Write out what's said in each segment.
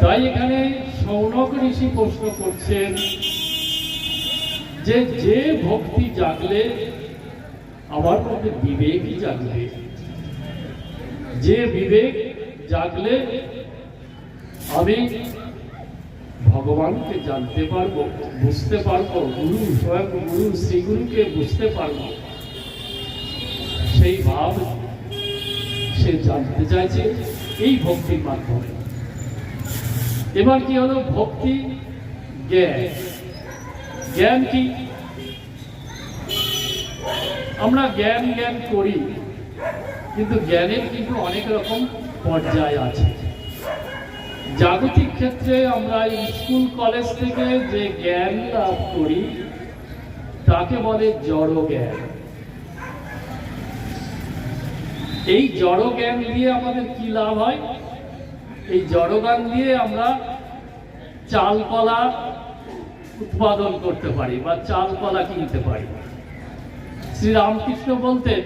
তাই এখানে শৌনক ঋষি প্রশ্ন করছেন যে যে ভক্তি জাগলে আমার মধ্যে বিবেকই জাগবে, যে বিবেক জাগলে আমি ভগবানকে জানতে পারবো, বুঝতে পারবো, গুরু স্বয়ং গুরু শ্রীগুরুকে বুঝতে পারবো, সেই ভাব সে জানতে চাইছে এই ভক্তির মাধ্যমে। এবার কি হলো ভক্তি জ্ঞান। জ্ঞান কি? আমরা জ্ঞান জ্ঞান করি, কিন্তু জ্ঞানের কিন্তু অনেক রকম পর্যায় আছে। জাগতিক ক্ষেত্রে আমরা স্কুল কলেজ থেকে যে জ্ঞান লাভ করি তাকে বলে জড় জ্ঞান। এই জড় জ্ঞান দিয়ে আমাদের কি লাভ হয়? এই জড় জ্ঞান দিয়ে আমরা চালকলা উৎপাদন করতে পারি বা চালকলা কিনতে পারি। শ্রীরামকৃষ্ণ বলতেন,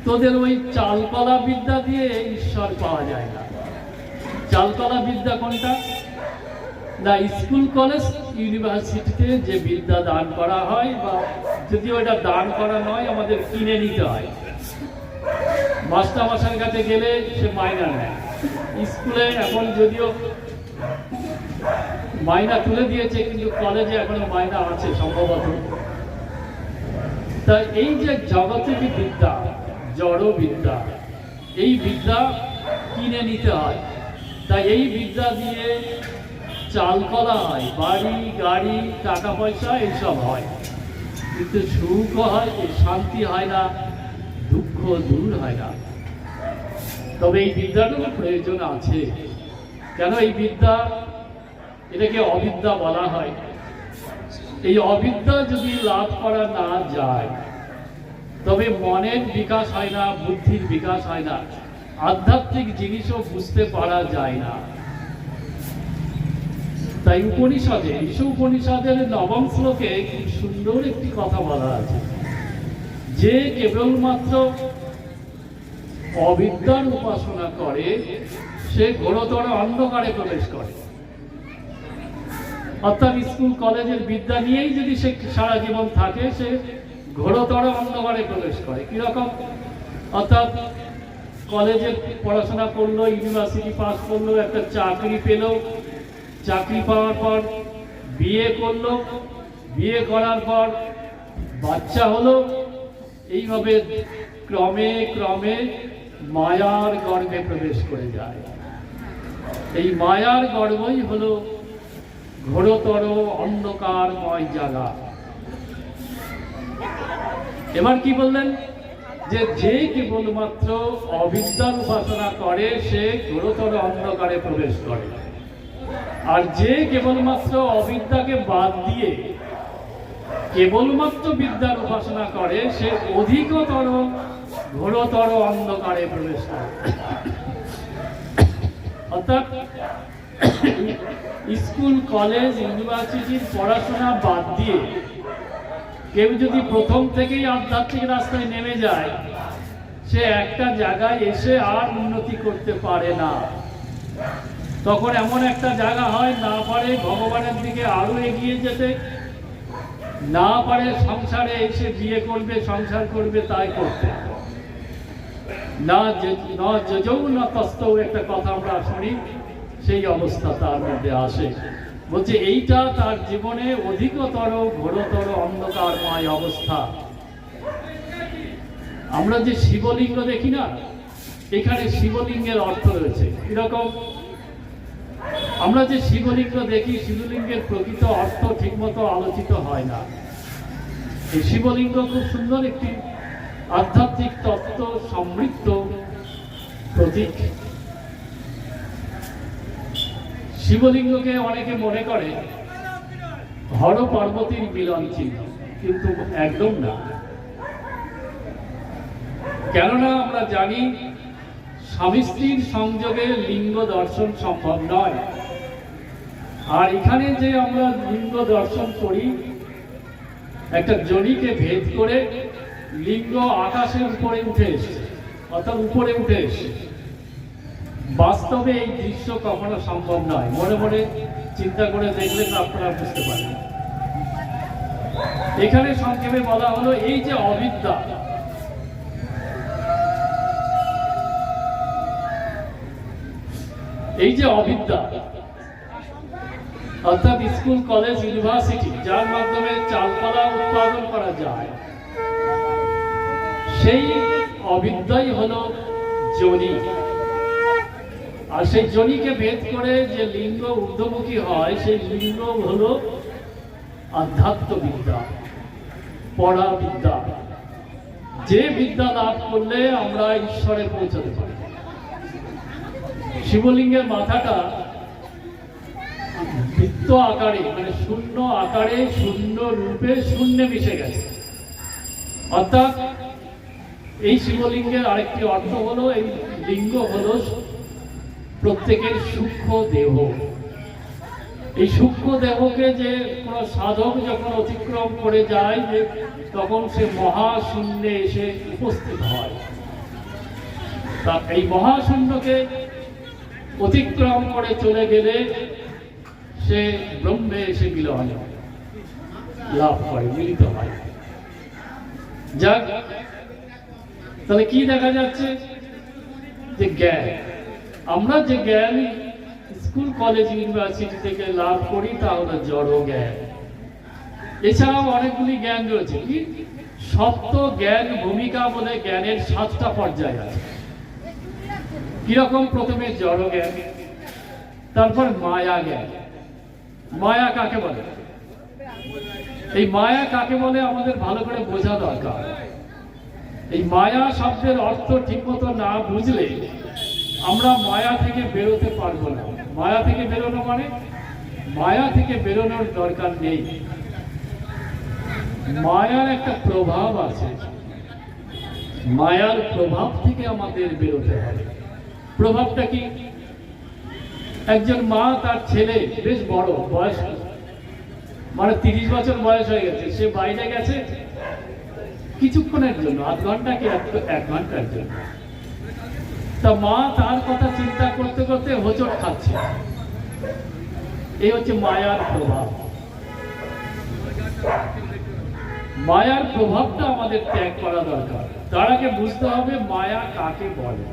তোদের ওই চালকলা বিদ্যা দিয়ে ঈশ্বর পাওয়া যায় না। চালকলা বিদ্যা কোনটা? না, স্কুল কলেজ ইউনিভার্সিটিতে যে বিদ্যা দান করা হয়, বা যদি ওটা দান করা নয় আমাদের কিনে নিতে হয়। মাস্টারমশাইয়ের কাছে গেলে সে মাইনা নেয়। স্কুলে এখন যদিও মাইনা তুলে দিয়েছে, কিন্তু কলেজে এখনো মাইনা আছে সম্ভবত। তা এই যে জগতের বিদ্যা, জড় বিদ্যা, এই বিদ্যা কিনে নিতে হয়। তাই এই বিদ্যা দিয়ে চালকলা হয়, বাড়ি গাড়ি টাকা পয়সা এইসব হয়, কিন্তু সুখ হয়, শান্তি হয় না, দুঃখ দূর হয় না। তবে এই বিদ্যাটারও প্রয়োজন আছে। কেন এই বিদ্যা, এটাকে অবিদ্যা বলা হয়। এই অবিদ্যা যদি লাভ করা না যায় তবে মনের বিকাশ হয় না, বুদ্ধির বিকাশ হয় না, আধ্যাত্মিক জিনিসও বুঝতে পারা যায় না। তাই উপনিষদে, উপনিষদের 9ম শ্লোকে খুব সুন্দর একটি কথা বলা আছে, যে কেবলমাত্র অবিদ্যার উপাসনা করে সে ঘোরতর অন্ধকারে প্রবেশ করে। অর্থাৎ স্কুল কলেজের বিদ্যা নিয়েই যদি সে সারা জীবন থাকে, সে ঘোরতর অন্ধকারে প্রবেশ করে। কিরকম? অর্থাৎ কলেজে পড়াশোনা করলো, ইউনিভার্সিটি পাস করলো, একটা চাকরি পেল, চাকরি পাওয়ার পর বিয়ে করলো, বিয়ে করার পর বাচ্চা হলো, এইভাবে ক্রমে ক্রমে মায়ার গর্ভে প্রবেশ করে যায়। এই মায়ার গর্ভই হলো ঘোরতর অন্ধকারময় জায়গা। এবার কি বললেন? যে যে কেবলমাত্র অবিদ্যার উপাসনা করে সে ঘোরতর অন্ধকারে প্রবেশ করে, আর যে কেবলমাত্র অবিদ্যাকে বাদ দিয়ে কেবলমাত্র বিদ্যার উপাসনা করে সে অধিকতর ঘোরতর অন্ধকারে প্রবেশ করে। অর্থাৎ স্কুল কলেজ ইউনিভার্সিটির পড়াশোনা বাদ দিয়ে কেউ যদি প্রথম থেকেই আধ্যাত্মিক রাস্তায় নেমে যায়, সে একটা জায়গায় এসে আর উন্নতি করতে পারে না। তখন এমন একটা জায়গা হয়, না পারে ভগবানের দিকে আরো এগিয়ে যেতে, না পারে সংসারে এসে বিয়ে করবে, সংসার করবে, তাই করতে না যেও না তস্তও একটা কথা আমরা শুনি, সেই অবস্থা তার মধ্যে আসে। বলছে এইটা তার জীবনে অধিকতর ঘোরতর অন্ধকারময় অবস্থা। আমরা যে শিবলিঙ্গ দেখি না, এখানে শিবলিঙ্গের অর্থ রয়েছে। এরকম আমরা যে শিবলিঙ্গ দেখি, শিবলিঙ্গের প্রকৃত অর্থ ঠিকমতো আলোচিত হয় না। এই শিবলিঙ্গ খুব সুন্দর একটি আধ্যাত্মিক তত্ত্ব সমৃদ্ধ প্রতীক। শিবলিঙ্গকে অনেকে মনে করে হর পার্বতীর মিলন চিহ্ন, কিন্তু একদম না। কেননা আমরা জানি স্বামী স্ত্রীর সংযোগে লিঙ্গ দর্শন সম্ভব নয়। আর এখানে যে আমরা লিঙ্গ দর্শন করি, একটা জনিকে ভেদ করে লিঙ্গ আকাশের উপরে উঠে এসেছে, অর্থাৎ উপরে উঠে এসেছে। বাস্তবে এই দৃশ্য কখনো সম্ভব নয়, মনে মনে চিন্তা করে দেখলেন আপনারা বুঝতে পারেন। এখানে সংক্ষেপে বলা হলো এই যে অবিদ্যা, এই যে অবিদ্যা অর্থাৎ স্কুল, কলেজ, ইউনিভার্সিটি যার মাধ্যমে চালকলা উৎপাদন করা যায়, সেই অবিদ্যাই হলো যোনি। আর সেই যোনিকে ভেদ করে যে লিঙ্গ ঊর্ধ্বমুখী হয়, সেই লিঙ্গ হলো আধ্যাত্ম বিদ্যা, পড়া বিদ্যা, যে বিদ্যা লাভ করলে আমরা ঈশ্বরে পৌঁছাতে পারি। শিবলিঙ্গের মাথাটা বৃত্ত আকারে, মানে শূন্য আকারে, শূন্য রূপে শূন্যে মিশে গেছে। অর্থাৎ এই শিবলিঙ্গের আরেকটি অর্থ হলো, এই লিঙ্গ হলো প্রত্যেকের সূক্ষ্ম দেহ। এই সূক্ষ্ম দেহকে যে কোনো সাধক যখন অতিক্রম করে যায়, যে তখন সে মহাশূন্যে এসে উপস্থিত হয়। তা এই মহাশূন্যকে অতিক্রম করে চলে গেলে সে ব্রহ্মে এসে মিলন লাভ করে, মিলিত হয়। যাক, তাহলে কি দেখা যাচ্ছে? যে জ্ঞান, আমরা যে জ্ঞান স্কুল, কলেজ, ইউনিভার্সিটি থেকে লাভ করি তা হলো জড় জ্ঞান। এছাড়াও অনেকগুলি জ্ঞান রয়েছে। কি সত্য জ্ঞান ভূমিকা বলে জ্ঞানের 7টা পর্যায় আছে। কিরকম? প্রথমে জড় জ্ঞান, তারপর মায়া জ্ঞান। মায়া কাকে বলে? এই মায়া কাকে বলে আমাদের ভালো করে বোঝা দরকার। এই মায়া শব্দের অর্থ ঠিকমতো না বুঝলে আমরা মায়া থেকে বেরোতে পারবো না। মায়া থেকে বেরোনো মানে, মায়া থেকে বেরোনোর দরকার নেই। মায়ার একটা প্রভাব আছে, মায়ার প্রভাব থেকে আমাদের বেরোতে হবে। প্রভাবটা কি? একজন মা তার ছেলে বেশ বড় বয়স, মানে 30 বছর বয়স হয়ে গেছে, সে বাইরে গেছে কিছুক্ষণের জন্য, আধ ঘন্টা কি 1 ঘন্টার জন্য। তা মা তার কথা চিন্তা করতে করতে হোঁচট খাচ্ছে। এই হচ্ছে মায়ার প্রভাব। মায়ার প্রভাবটা আমাদের ত্যাগ করা দরকার। তার আগে বুঝতে হবে মায়া কাকে বলে।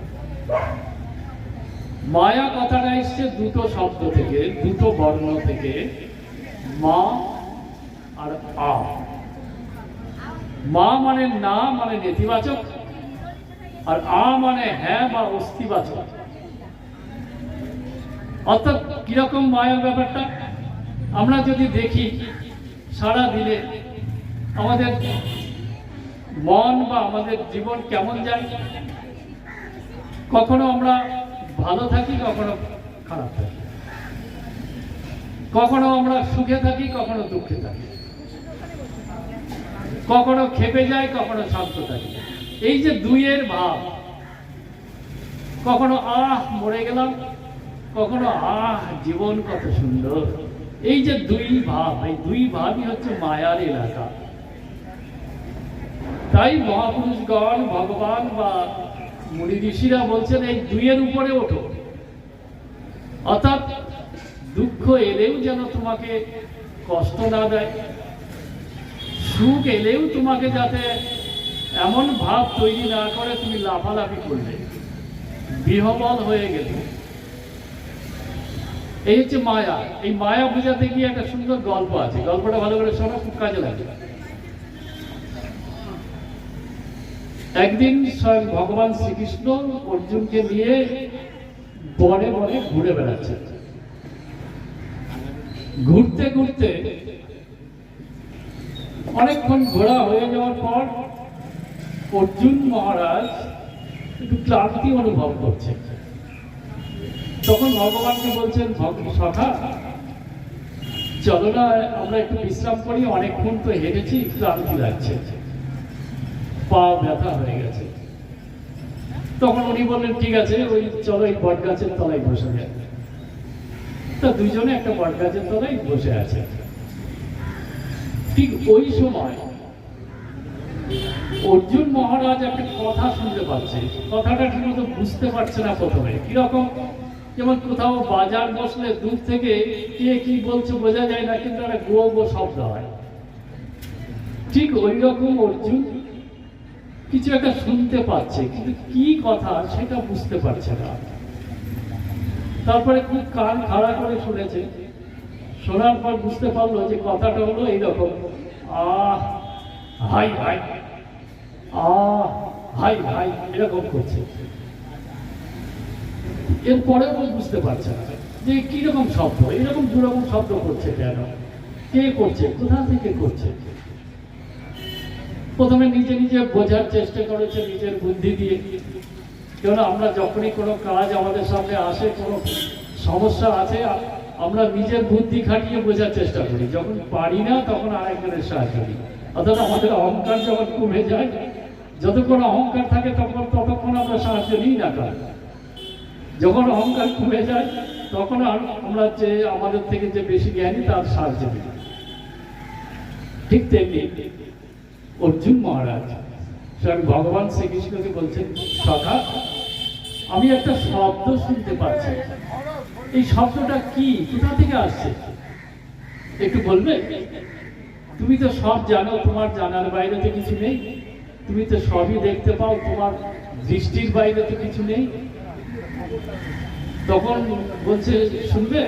মায়া কথাটা এসছে দুটো শব্দ থেকে, দুটো বর্ণ থেকে, মা আর আ। মা মানে না, মানে নেতিবাচক, আর আ মানে হ্যাঁ বা অস্তিবাচক। অর্থাৎ কিরকম মায়ার ব্যাপারটা আমরা যদি দেখি, সারা দিনে আমাদের মন বা আমাদের জীবন কেমন যায়। কখনো আমরা ভালো থাকি, কখনো খারাপ থাকি, কখনো আমরা সুখে থাকি, কখনো দুঃখে থাকি, কখনো খেপে যাই, কখনো শান্ত থাকি। এই যে দুইয়ের ভাব, কখনো আহ মরে গেলাম, কখনো আহ জীবন কত সুন্দর। এই যে দুই ভাব, এই দুই ভাবই হচ্ছে মায়ার এলাকা। তাই মহাপুরুষগণ, ভগবান বা মুনি ঋষিরা বলছেন এই দুইয়ের উপরে ওঠো। অর্থাৎ দুঃখ এলেও যেন তোমাকে কষ্ট না দেয়, সুখ এলেও তোমাকে যাতে এমন ভাব তৈরি না করে তুমি লাফালাফি করলে, বিহবল হয়ে গেলে। এই হচ্ছে মায়া। এই মায়া বোঝাতে গিয়ে একটা সুন্দর গল্প আছে, গল্পটা ভালো করে শোনো, খুব কাজে লাগে। একদিন স্বয়ং ভগবান শ্রীকৃষ্ণ অর্জুনকে নিয়ে বনে বনে ঘুরে বেড়াচ্ছে। ঘুরতে ঘুরতে অনেকক্ষণ ঘোরা হয়ে যাওয়ার পর অর্জুন মহারাজ একটু ক্লান্তি অনুভব করছে। তখন ভগবানকে বলছেন, সখা চলো না আমরা একটু বিশ্রাম করি, অনেকক্ষণ তো হেঁটেছি, ক্লান্তি লাগছে, পা ব্যথা হয়ে গেছে। তখন উনি বললেন ঠিক আছে, ওই চলো এই বট গাছের তলায় বসে যায়। তা দুইজনে একটা বট গাছের তলায় বসে আছে। ঠিক ওই সময় অর্জুন মহারাজ একটা কথা শুনতে পাচ্ছে, কথাটা ঠিক মতো বুঝতে পারছে না প্রথমে। কিরকম, যেমন কোথাও বাজার বসলে দূর থেকে কে কি বলছে বোঝা যায় না, কিন্তু একটা গো গো শব্দ হয়। ঠিক ওই রকম অর্জুন কিছু একটা শুনতে পাচ্ছে, কিন্তু কি কথা সেটা বুঝতে পারছে না। তারপরে খুব কান খাড়া করে শুনেছে, শোনার পর বুঝতে পারলো যে কথাটা হলো এইরকম, আহ হাই হাই, আহ হাই হাই, এরকম করছে। এরপরেও বুঝতে পারছে না যে কিরকম শব্দ, এরকম দুরকম শব্দ করছে কেন, কে করছে, কোথা থেকে করছে। প্রথমে নিজে নিজে বোঝার চেষ্টা করেছে নিজের বুদ্ধি দিয়ে। কেন আমরা যখনই কোনো কাজ আমাদের সামনে আসে, কোনো সমস্যা আছে, আমরা নিজের বুদ্ধি খাটিয়ে বোঝার চেষ্টা করি। যখন পারি না তখন আরেকজনের সাহায্য করি। অর্থাৎ আমাদের অহংকার যখন কমে যায়, যতক্ষণ অহংকার থাকে ততক্ষণ আমরা সাহায্য নিই না কার। যখন অহংকার কমে যায় তখন আমরা যে আমাদের থেকে যে বেশি জ্ঞানী তার সাহায্য নিই। ঠিক তেমনি অর্জুন মহারাজ স্বয়ং ভগবান শ্রীকৃষ্ণকে বলছেন, সখা আমি একটা শব্দ শুনতে পাচ্ছি, এই শব্দটা কি, কোথা থেকে আসছে একটু বলবে? তুমি তো সব জানো, তোমার জানার বাইরে তো কিছু নেই, তুমি তো সবই দেখতে পাও, তোমার দৃষ্টির বাইরে তো কিছু নেই। তখন বলছে শুনবে?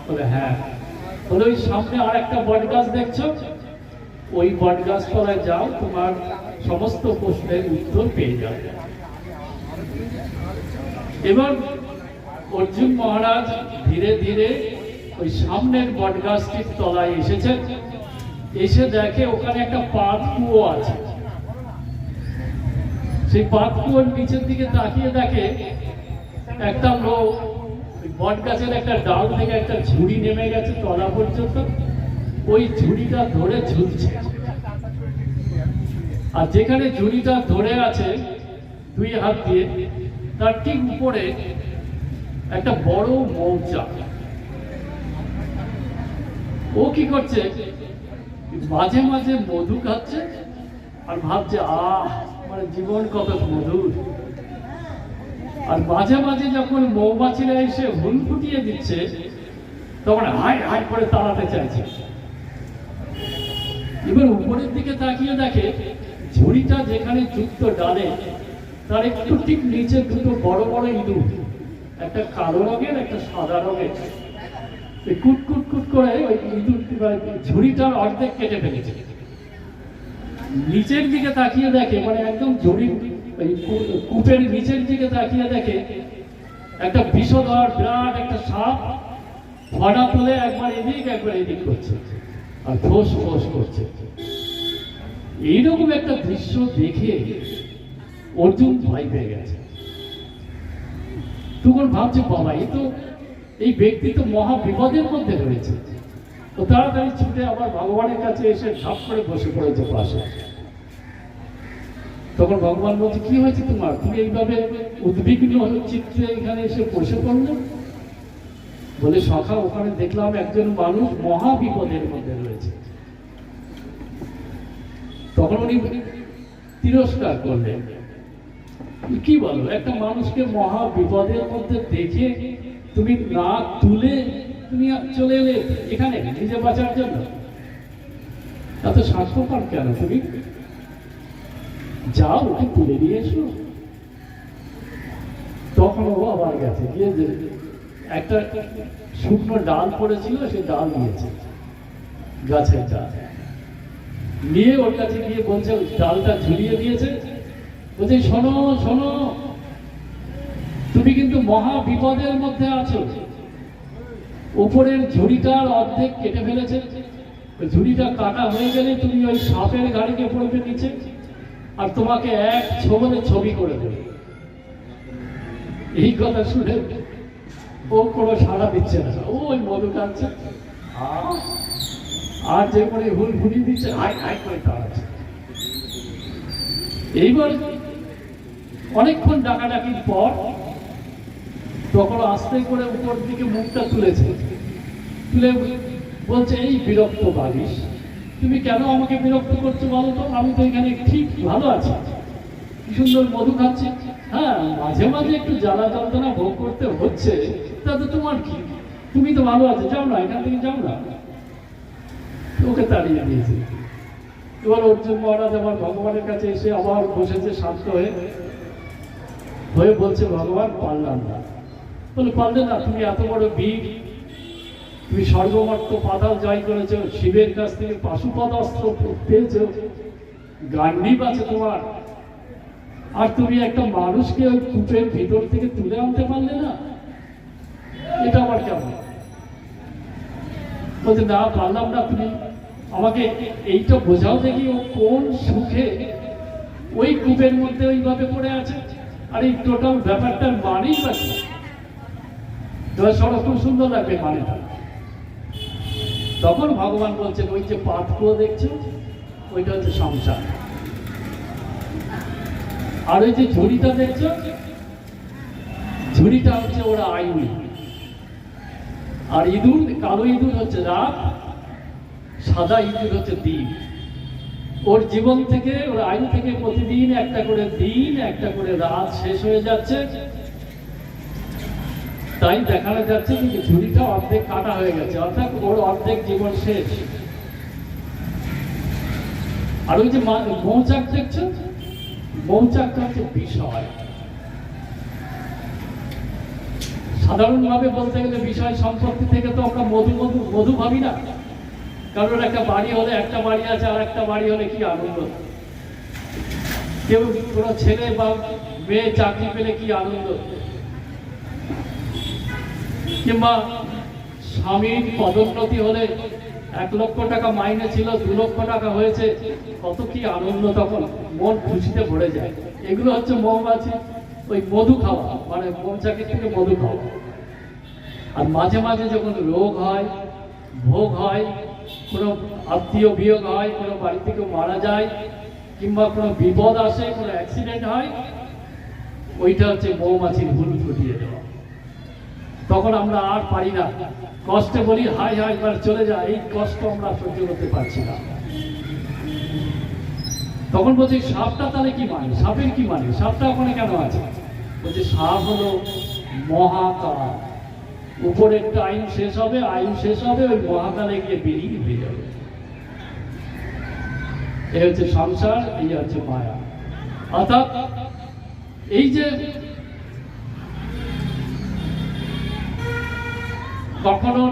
বলে হ্যাঁ। বলে ওই সামনে আর একটা বট গাছ দেখছো, ওই বট গাছ তলায় যাও, তোমার সমস্ত প্রশ্নের উত্তর পেয়ে যাবে। এবার অর্জুন মহারাজ ধীরে ধীরে ওই সামনের বট গাছটির তলায় এসেছেন। এসে দেখে ওখানে একটা পাত কুয়ো আছে। সেই পাত কুয়োর নিচের দিকে তাকিয়ে দেখে একটা লোক বট গাছের একটা ডাল থেকে একটা ঝুড়ি নেমে গেছে তলা পর্যন্ত, ওই ঝুড়িটা ধরে ঝুলছে। আর যেখানে ঝুড়িটা ধরে আছে দুই হাত দিয়ে, তার ঠিক উপরে একটা বড় মৌচাক। ও কি করছে, মাঝে মাঝে মধু খাচ্ছে আর ভাবছে আহ মানে জীবন কত মধুর। আর মাঝে মাঝে যখন মৌমাছিরা এসে হুল ফুটিয়ে দিচ্ছে তখন হাই হাই করে তাড়াতে চাইছে। এবার উপরের দিকে তাকিয়ে দেখে ঝুড়িটা যেখানে যুক্ত ডালে তার একটু ঠিক নিচে দুটো বড় বড় ইঁদুর, একটা কালো রঙের একটা সাদা রঙের, কুট কুট কুট করে ওই ইঁদুর ঝুড়িটার অর্ধেক কেটে ফেলেছে। নিচের দিকে তাকিয়ে দেখে, মানে একদম ঝুড়ি ওই কূপের নিচের দিকে তাকিয়ে দেখে একটা বিষধর বিরাট একটা সাপ ফনা তুলে একবার এদিক করছে আর ফোঁস ফোঁস করছে। এইরকম একটা দৃশ্য দেখে অর্জুন ভয় পেয়ে গেছে। তখন ভাবছে বাবা এই ব্যক্তি তো মহা বিপদের মধ্যে রয়েছে। তো তাড়াতাড়ি ছুটে আবার ভগবানের কাছে এসে ঝাঁপ করে বসে পড়েছে পাশে। তখন ভগবান বলছে কি হয়েছে তোমার, তুমি এইভাবে উদ্বিগ্ন চিত্তে এখানে এসে বসে পড়লে? বলে সখা ওখানে দেখলাম একজন মানুষ মহা বিপদের মধ্যে রয়েছে। তখন উনি তিরস্কার করলেন, কি বলো, একটা মানুষকে মহা বিপদের মধ্যে দেখে তুমি না তুলে তুমি চলে এলে এখানে নিজে বাঁচার জন্য? এত স্বার্থপর কেন? তুমি যাও ওকে তুলে নিয়ে এসো। তখন ও আবার গেছে, গিয়ে একটা শুকনো ডাল পড়েছিল সেই ডাল নিয়েছে, গাছের ডাল নিয়ে ওর কাছে গিয়ে বলছে, ডালটা ঝুলিয়ে দিয়েছে, বলছে শোনো শোনো, তুমি কিন্তু মহা বিপদের মধ্যে আছো। উপরের ঝুড়িটার অর্ধেক কেটে ফেলেছে, ঝুড়িটা কাটা হয়ে গেলে তুমি ওই সাপের ঘাড়িকে পড়বে নিচে, আর তোমাকে এক ছবলে ছবি করে দেবে। এই কথা শুনে ও কোনো সাড়া দিচ্ছে না, ও ওই মধু কাটছে আর যে করে হুল ফুটিয়ে দিচ্ছে, হাই হাই করে তাড়াচ্ছে। এইবার অনেকক্ষণ ডাকাডাকির পর তখন আস্তে করে উপর দিকে মুখটা তুলেছে, তুলে বলছে, এই বিরক্ত বাগিস, তুমি কেন আমাকে বিরক্ত করছো বলো তো? আমি তো এখানে ঠিক ভালো আছি, কি সুন্দর মধু খাচ্ছি। হ্যাঁ, মাঝে মাঝে একটু জ্বালা যন্ত্রণা ভোগ করতে হচ্ছে, তাতে তোমার কি? তুমি তো ভালো আছো, যাও না, এখান থেকে যাও না। ওকে তাড়িয়ে দিয়েছে। এবার অর্জুন মহারাজ আমার ভগবানের কাছে এসে আবার বসেছে শান্ত হয়ে বলছে, ভগবান পারলাম না। বলে, পারলে না? তুমি এত বড় বীর, তুমি স্বর্গমর্ত পাতাল জয় করেছো, শিবের কাছ থেকে পাশুপদ অস্ত্র পেয়েছো, গান্ডীব আছে তোমার, আর তুমি একটা মানুষকে ওই কূপের ভিতর থেকে তুলে আনতে পারলে না? এটা আবার কেমন? বলছে, না পারলাম না। তুমি আমাকে এইটা বোঝাও দেখি, ও কোন সুখে ওই কূপের মধ্যে ওইভাবে পড়ে আছে, আর এই টোটাল ব্যাপারটার মানেই বা কি? তোমার সড়ক খুব সুন্দর লাগবে মানেটা। তখন ভগবান বলছেন, ওই যে পাতকুয়ো দেখছো, ওইটা হচ্ছে সংসার। আর ওই যে ঝুড়িটা দেখছো, ঝুড়িটা হচ্ছে ওরা আয়ু। আর ইঁদুর, কালো ইঁদুর হচ্ছে রাত, সাদা ইঁদুর হচ্ছে দিন। ওর জীবন থেকে, ওর আয়ু থেকে প্রতিদিন একটা করে দিন, একটা করে রাত শেষ হয়ে যাচ্ছে। তাই দেখানো যাচ্ছে যে ঝুড়িটা অর্ধেক কাটা হয়ে গেছে, অর্থাৎ ওর অর্ধেক জীবন শেষ। আর ওই যে মৌচাক দেখছো, মৌচাকটা হচ্ছে বিষয়। সাধারণভাবে বলতে গেলে বিষয় সম্পত্তি থেকে তো আমরা মধু ভাবি না। কারণ একটা বাড়ি হলে, একটা বাড়ি আছে, আর একটা বাড়ি হলে কি আনন্দ। কেউ কোনো ছেলে বা মেয়ে চাকরি পেলে কি আনন্দ, কিংবা স্বামীর পদোন্নতি হলে 1 লক্ষ টাকা মাইনে ছিল 2 লক্ষ টাকা হয়েছে, কত কি আনন্দ, তখন মন খুশিতে ভরে যায়। এগুলো হচ্ছে মৌমাছি, ওই মধু খাওয়া, মানে মৌচাকের থেকে মধু খাওয়া। আর মাঝে মাঝে যখন রোগ হয়, ভোগ হয়, কোনো আত্মীয় বিয়োগ হয়, কোনো বাড়ি থেকে মারা যায়, কিংবা কোনো বিপদ আসে, কোনো অ্যাক্সিডেন্ট হয়, ওইটা হচ্ছে মৌমাছির হুল ফুটিয়ে দেওয়া। তখন আমরা আর পারি না, কষ্টে বলি হাই হাই এবার চলে যায়, এই কষ্ট আমরা সহ্য করতে পারছি না। তখন বলছি, সাপটা তাহলে কি মানে? সাপের কি মানে? সাপটা ওখানে কেন আছে? বলছে, সাপ হলো মহাকাল। উপরের আয়ু শেষ হবে, আয়ু শেষ হবে, ওই মহাকালে গিয়ে বেরিয়ে হয়ে যাবে। এই হচ্ছে সংসার, এই হচ্ছে মায়া। অর্থাৎ এই যে কখনো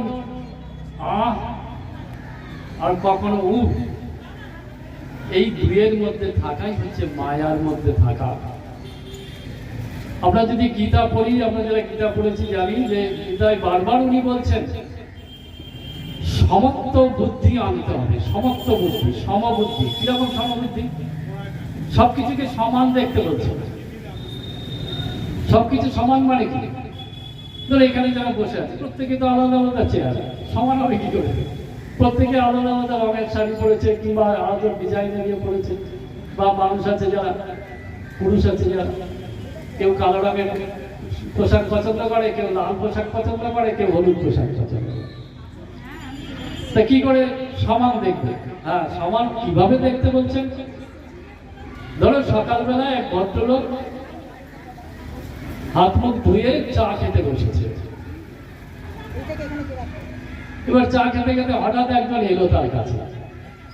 আহ আর কখনো উহ, এই দুয়ের মধ্যে থাকাই হচ্ছে মায়ার মধ্যে থাকা। আমরা যদি গীতা পড়ি, আমরা যারা গীতা পড়েছি জানি যে গীতায় বারবার উনি বলছেন সমত্ব বুদ্ধি আনতে হবে। সমত্ব বুদ্ধি, সমবুদ্ধি। কিরকম সমবুদ্ধি? সবকিছুকে সমান দেখতে বলছে। সবকিছু সমান মানে কি? ধরো এখানে যারা বসে আছে, প্রত্যেকে তো আলাদা আলাদা চেয়ার, সমান হবে কি করে? প্রত্যেকে আলাদা আলাদা রঙের শাড়ি পরেছে, কিংবা আলাদা ডিজাইনের ইয়ে পরেছে। বা মানুষ আছে যারা, পুরুষ আছে যারা, কেউ কালো রঙের পোশাক পছন্দ করে, কেউ লাল পোশাক পছন্দ করে, কেউ হলুদ পোশাক পছন্দ করে। তা কি করে সমান দেখবে? হ্যাঁ, সমান কিভাবে দেখতে বলছেন? ধরো সকালবেলা এক ভদ্রলোক হাত মুখ ধুয়ে চা খেতে বসেছে। এবার চা খেতে খেতে হঠাৎ একজন এলো তার কাছে।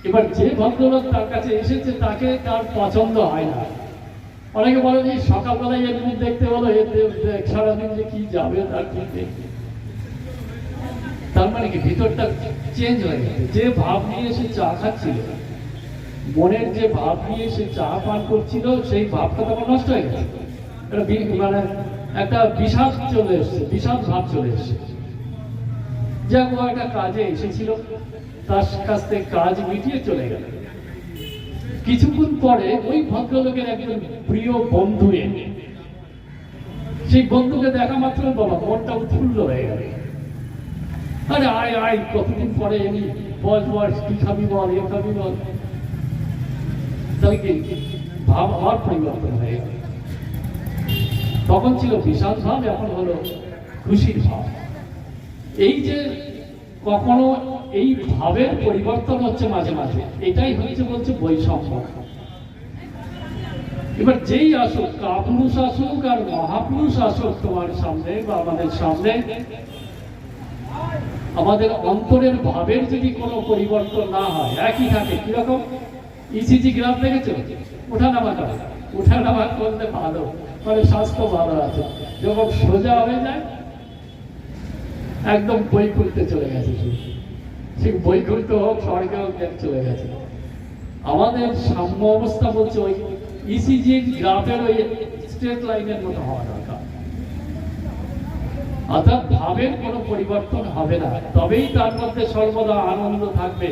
এবার যে ভদ্রলোক তার কাছে এসেছে তাকে তার পছন্দ হয় না। অনেকে বলে যে সকালবেলায় এর মুখ দেখতে হলো, সারাদিন যে কি যাবে তার ঠিক নেই। তার মানে কি ভিতরটা চেঞ্জ হয়ে গেছে। যে ভাব নিয়ে সে চা খাচ্ছিল, মনের যে ভাব নিয়ে সে চা পান করছিল, সেই ভাবটা তখন নষ্ট হয়ে গেছে। মানে একটা বিষাদ চলে এসছে, বিষাদ ভাব চলে এসছে। যা ও একটা কাজে এসেছিল, তার কাছ থেকে কাজ মিটিয়ে চলে গেল। কিছুক্ষণ পরে ওই ভদ্রলোকের একজন প্রিয় বন্ধু এনে, সেই বন্ধুকে দেখা মাত্র বাবা মনটা উৎফুল্ল হয়ে গেল। আরে আয় আয়, কতদিন পরে এলি, বস বস, কি খাবি বল, এ খাবি বল। তাহলে কি ভাব আবার পরিবর্তন হয়ে গেল। তখন ছিল বিষাদ ভাব, এখন হলো খুশির ভাব। এই যে কখনো এই ভাবের পরিবর্তন হচ্ছে মাঝে মাঝে, এটাই হচ্ছে বলছে বৈষম্য। এবার যেই আসুক, কাপুরুষ আসুক আর মহাপুরুষ আসুক তোমার সামনে বা আমাদের সামনে, আমাদের অন্তরের ভাবের যদি কোনো পরিবর্তন না হয়, একই থাকে। কিরকম? ইসিজি গ্রাফ দেখেছো? ওঠানামা করে, ওঠানামা করলে ভালো, মানে স্বাস্থ্য ভালো আছে। যখন সোজা হয়ে যায় একদম বই খুলতে চলে গেছে, ঠিক বই খুলতে হোক, স্বর্গে হোক, চলে গেছে। আমাদের সাম্য অবস্থা বলছে ওই ইসিজি গ্রাফের ওই স্ট্রেট লাইনের মতো হওয়া দরকার। অর্থাৎ ভাবের কোনো পরিবর্তন হবে না, তবেই তার মধ্যে সর্বদা আনন্দ থাকবে,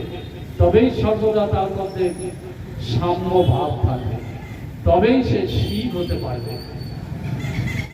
তবেই সর্বদা তার মধ্যে সাম্য ভাব থাকবে, তবেই সে শিব হতে পারবে।